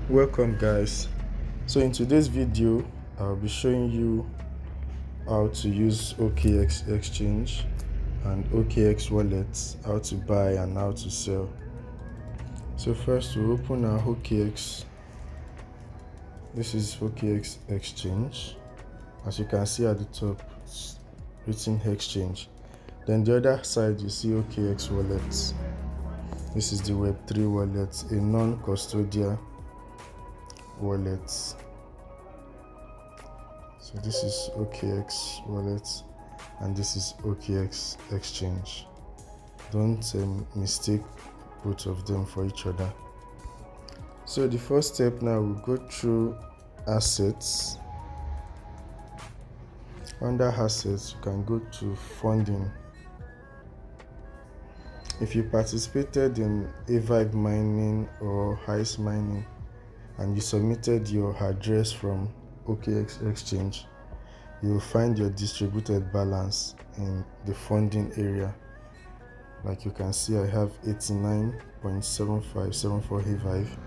Welcome guys. So in today's video I'll be showing you how to use OKX Exchange and OKX wallets, how to buy and how to sell. So first we'll open our OKX. This is OKX Exchange. As you can see at the top, it's written Exchange. Then the other side you see OKX wallets. This is the Web3 wallet, a non-custodial wallet. So this is OKX wallet and this is OKX Exchange. Don't mistake both of them for each other. So the first step now, we'll go through assets. Under assets you can go to funding. If you participated in Avive mining or Heist mining and you submitted your address from OKX Exchange, you will find your distributed balance in the funding area. Like you can see, I have 89.7574 Avive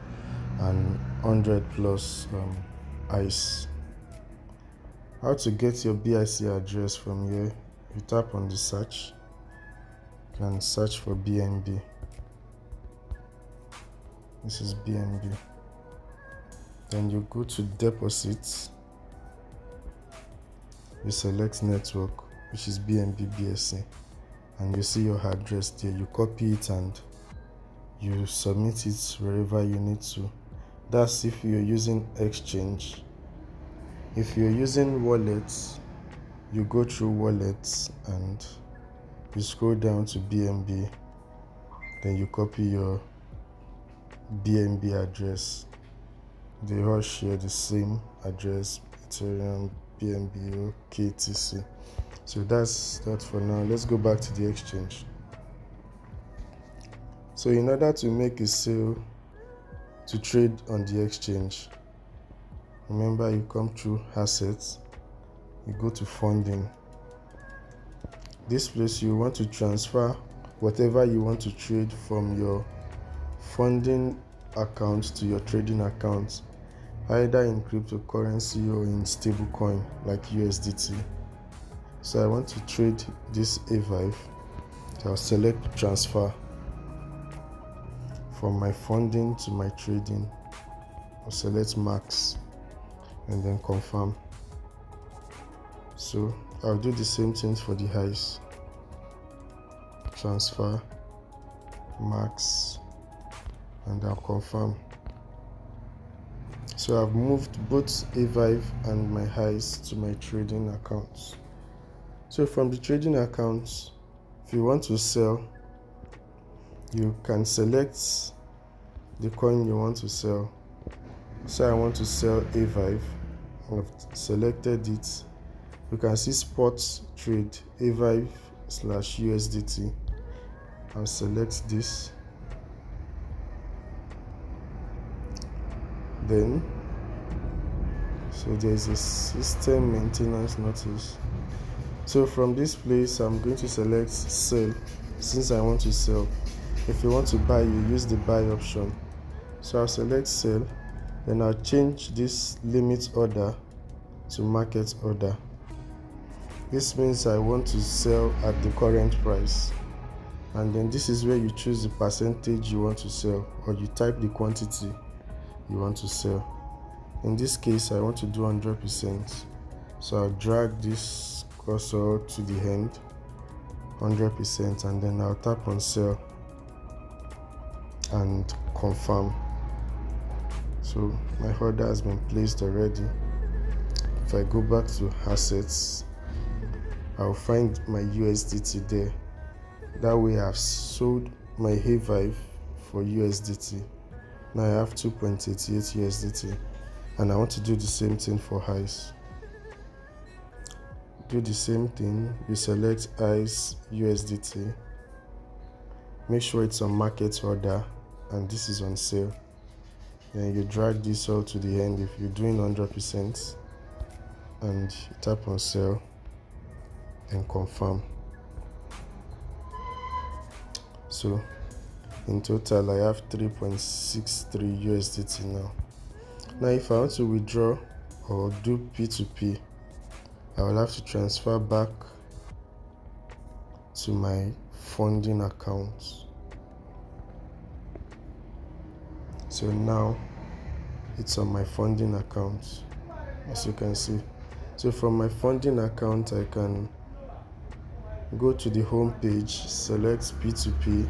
and 100 plus ICE. How to get your BIC address from here? You tap on the search. You can search for BNB. This is BNB. Then you go to deposits. You select network, which is BNB BSC, and you see your address there. You copy it and you submit it wherever you need to. That's if you're using exchange. If you're using wallets, you go through wallets and you scroll down to BNB, then you copy your BNB address. They all share the same address, Ethereum, BNB, KTC. So that's that for now. Let's go back to the exchange. So in order to make a sale to trade on the exchange, remember you come through assets, you go to funding. This place you want to transfer whatever you want to trade from your funding account to your trading account, either in cryptocurrency or in stablecoin like USDT. So I want to trade this Avive, so I'll select transfer from my funding to my trading. I'll select max and then confirm. So I'll do the same thing for the highs. Transfer, max, and I'll confirm. So I've moved both Avive and my highs to my trading accounts. So from the trading accounts, if you want to sell, you can select the coin you want to sell. So I want to sell Avive. I've selected it. You can see spot trade Avive/USDT. I'll select this. Then, so there's a system maintenance notice. So from this place, I'm going to select sell since I want to sell. If you want to buy, you use the buy option. So I'll select sell. Then I'll change this limit order to market order. This means I want to sell at the current price. And then this is where you choose the percentage you want to sell, or you type the quantity you want to sell. In this case, I want to do 100%. So I'll drag this cursor to the end, 100%, and then I'll tap on sell and confirm. So my order has been placed already. If I go back to assets, I'll find my USDT there. That way I've sold my Avive for USDT. Now I have 2.88 USDT, and I want to do the same thing for highs. Do the same thing. You select ICE USDT. Make sure it's on market order and this is on sale. Then you drag this all to the end if you're doing 100%, and you tap on sell and confirm. So in total I have 3.63 USDT now. Now if I want to withdraw or do P2P, I will have to transfer back to my funding account. So now it's on my funding account, as you can see. So from my funding account, I can go to the home page, select P2P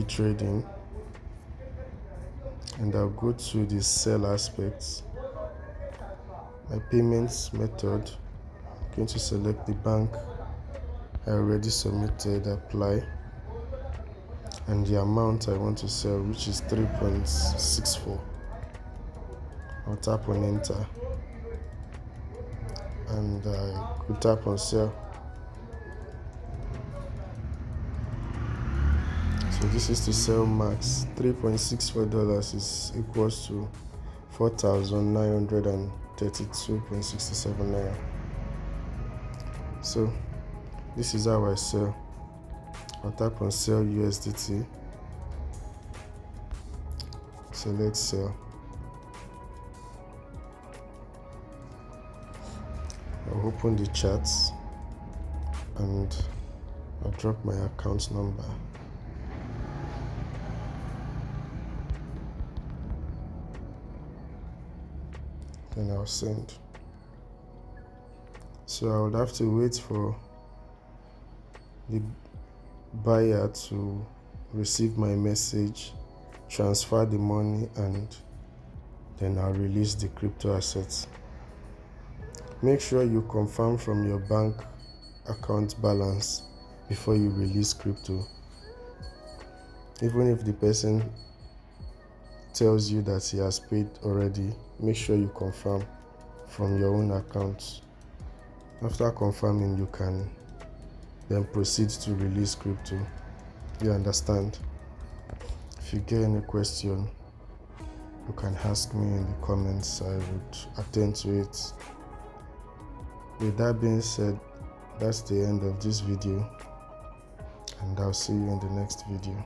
trading, and I'll go to the sell aspects. My payments method, I'm going to select the bank I already submitted, apply, and the amount I want to sell, which is 3.64. I'll tap on enter, and I could tap on sell. So this is to sell max. $3.64 is equals to 4,932.67 naira. So this is how I sell. I'll tap on sell USDT, select sell. I'll open the charts and I'll drop my account number. Then I'll send. So I would have to wait for the buyer to receive my message, transfer the money, and then I'll release the crypto assets. Make sure you confirm from your bank account balance before you release crypto. Even if the person tells you that he has paid already, make sure you confirm from your own account. After confirming, you can then proceed to release crypto. You understand? If you get any question, you can ask me in the comments. I would attend to it. With that being said, that's the end of this video, and I'll see you in the next video.